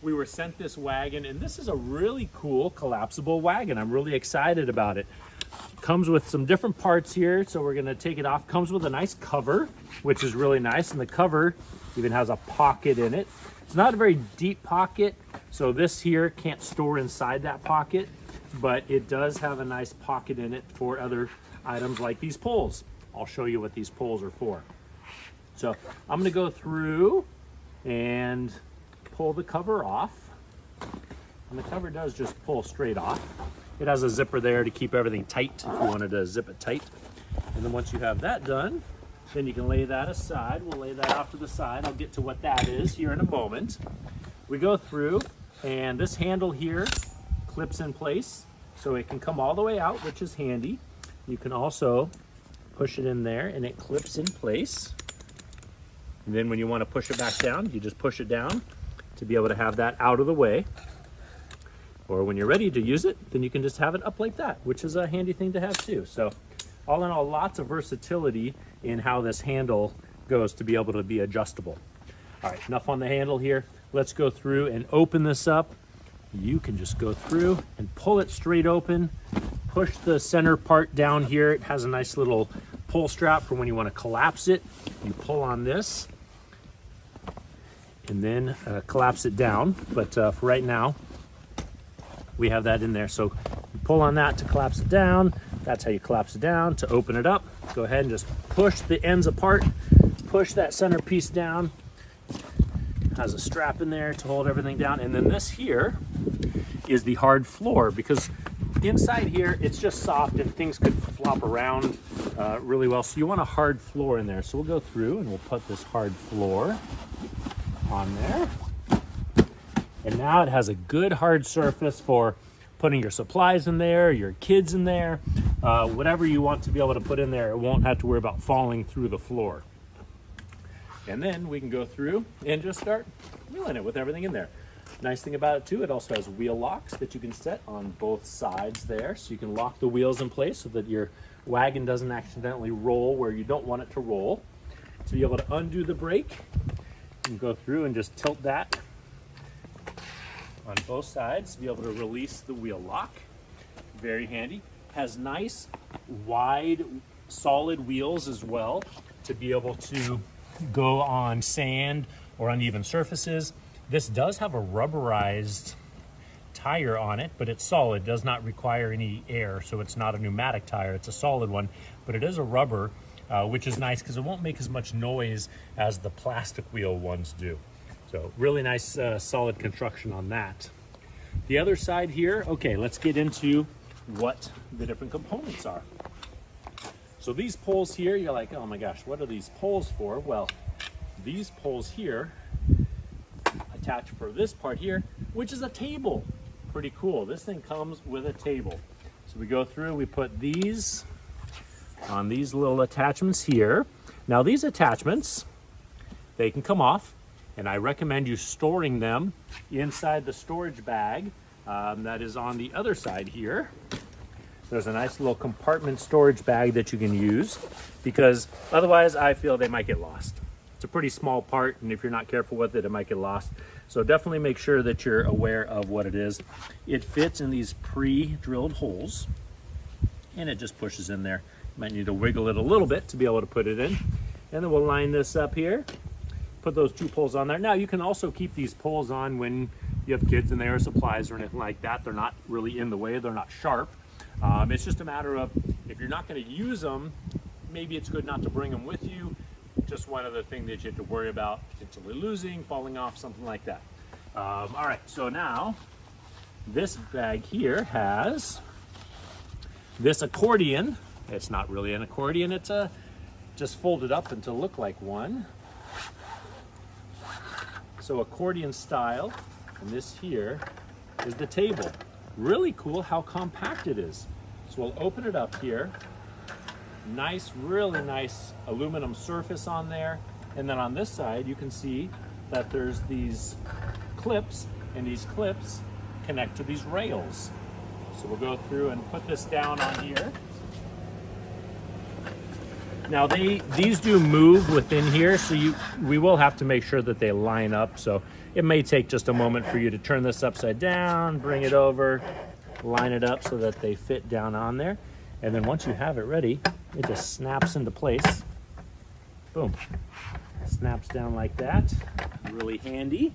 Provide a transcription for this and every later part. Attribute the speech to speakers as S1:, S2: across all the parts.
S1: we were sent this wagon, and this is a really cool collapsible wagon. I'm really excited about it. Comes with some different parts here, so we're gonna take it off. Comes with a nice cover, which is really nice, and the cover even has a pocket in it. It's not a very deep pocket, so this here can't store inside that pocket, but it does have a nice pocket in it for other items like these poles. I'll show you what these poles are for. So I'm gonna go through and pull the cover off. And the cover does just pull straight off. It has a zipper there to keep everything tight if you wanted to zip it tight. And then once you have that done, then you can lay that aside. We'll lay that off to the side. I'll get to what that is here in a moment. We go through, and this handle here clips in place, so it can come all the way out, which is handy. You can also push it in there, and it clips in place. And then when you want to push it back down, you just push it down to be able to have that out of the way. Or when you're ready to use it, then you can just have it up like that, which is a handy thing to have too. So all in all, lots of versatility in how this handle goes to be able to be adjustable. All right, enough on the handle here. Let's go through and open this up. You can just go through and pull it straight open. Push the center part down here. It has a nice little pull strap for when you want to collapse it. You pull on this and then collapse it down. But for right now, we have that in there. So you pull on that to collapse it down. That's how you collapse it down. To open it up, go ahead and just push the ends apart. Push that center piece down. Has a strap in there to hold everything down. And then this here is the hard floor, because inside here it's just soft and things could flop around really well. So you want a hard floor in there. So we'll go through and we'll put this hard floor on there. And now it has a good hard surface for putting your supplies in there, your kids in there, whatever you want to be able to put in there. It won't have to worry about falling through the floor. And then we can go through and just start wheeling it with everything in there. Nice thing about it too, it also has wheel locks that you can set on both sides there. So you can lock the wheels in place so that your wagon doesn't accidentally roll where you don't want it to roll. To be able to undo the brake, you can go through and just tilt that on both sides to be able to release the wheel lock. Very handy. Has nice, wide, solid wheels as well to be able to go on sand or uneven surfaces. This does have a rubberized tire on it, but it's solid, does not require any air, so it's not a pneumatic tire, it's a solid one, but it is a rubber, which is nice because it won't make as much noise as the plastic wheel ones do. So really nice, solid construction on that. The other side here, okay, let's get into what the different components are. So these poles here, you're like, oh my gosh, what are these poles for? Well, these poles here attach for this part here, which is a table. Pretty cool. This thing comes with a table. So we go through, we put these on these little attachments here. Now these attachments, they can come off, and I recommend you storing them inside the storage bag that is on the other side here. There's a nice little compartment storage bag that you can use, because otherwise I feel they might get lost. It's a pretty small part, and if you're not careful with it, it might get lost. So definitely make sure that you're aware of what it is. It fits in these pre-drilled holes, and it just pushes in there. You might need to wiggle it a little bit to be able to put it in. And then we'll line this up here, put those two poles on there. Now you can also keep these poles on when you have kids in there or supplies or anything like that. They're not really in the way, they're not sharp. It's just a matter of, if you're not going to use them, maybe it's good not to bring them with you. Just one other thing that you have to worry about, potentially losing, falling off, something like that. All right, so now this bag here has this accordion. It's not really an accordion, it's just folded up and to look like one. So accordion style, and this here is the table. Really cool how compact it is. So we'll open it up here. Nice, really nice aluminum surface on there. And then on this side, you can see that there's these clips, and these clips connect to these rails. So we'll go through and put this down on here. Now these do move within here, so we will have to make sure that they line up. So It may take just a moment for you to turn this upside down, bring it over, line it up so that they fit down on there. And then once you have it ready, it just snaps into place. Boom. Snaps down like that. Really handy.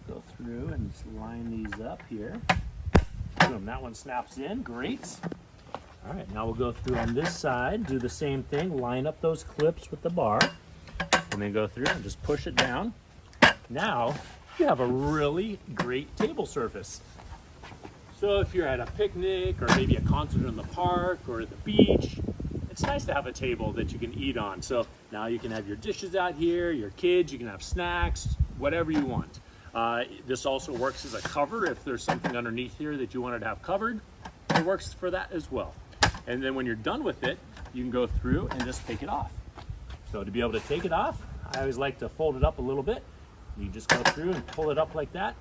S1: Go through and just line these up here. Boom, that one snaps in, great. All right, now we'll go through on this side, do the same thing, line up those clips with the bar, and then go through and just push it down. Now, you have a really great table surface. So if you're at a picnic or maybe a concert in the park or at the beach, it's nice to have a table that you can eat on. So now you can have your dishes out here, your kids, you can have snacks, whatever you want. This also works as a cover if there's something underneath here that you wanted to have covered. It works for that as well. And then when you're done with it, you can go through and just take it off. So to be able to take it off, I always like to fold it up a little bit. You just go through and pull it up like that,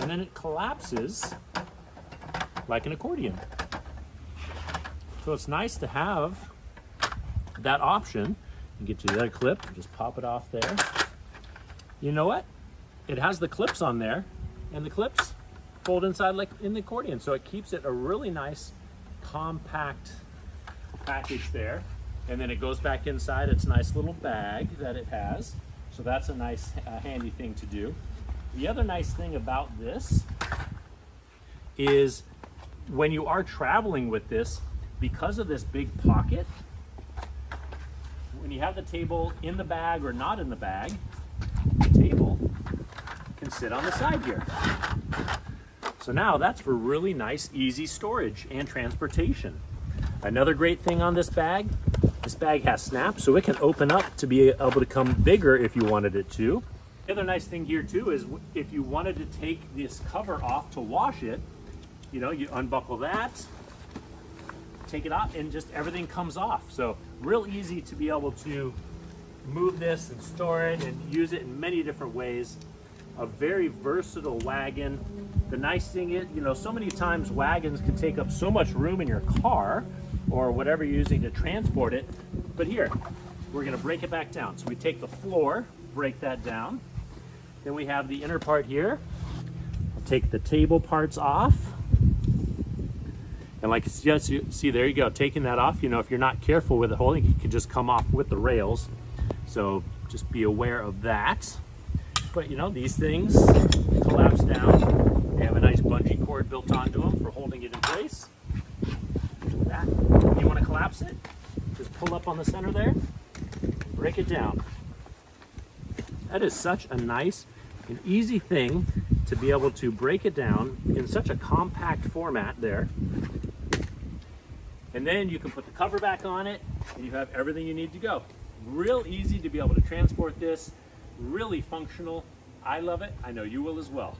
S1: and then it collapses like an accordion. So it's nice to have that option. You get to the other clip, just pop it off there. You know what? It has the clips on there, and the clips fold inside like in the accordion. So it keeps it a really nice, compact package there. And then it goes back inside its nice little bag that it has. So that's a nice, handy thing to do. The other nice thing about this is when you are traveling with this, because of this big pocket, when you have the table in the bag or not in the bag, the table can sit on the side here. So now that's for really nice, easy storage and transportation. Another great thing on this bag has snaps, so it can open up to be able to come bigger if you wanted it to. The other nice thing here too is if you wanted to take this cover off to wash it, you know, you unbuckle that, take it off, and just everything comes off. So real easy to be able to move this and store it and use it in many different ways. A very versatile wagon. The nice thing is, you know, so many times wagons can take up so much room in your car or whatever you're using to transport it. But here, we're gonna break it back down. So we take the floor, break that down. Then we have the inner part here. I'll take the table parts off. And like, yes, you see, there you go, taking that off. You know, if you're not careful with it holding, it can just come off with the rails. So just be aware of that. But you know, these things collapse down. They have a nice bungee cord built onto them for holding it in place. That. You want to collapse it? Just pull up on the center there, break it down. That is such a nice and easy thing to be able to break it down in such a compact format there. And then you can put the cover back on it and you have everything you need to go. Real easy to be able to transport this, really functional. I love it. I know you will as well.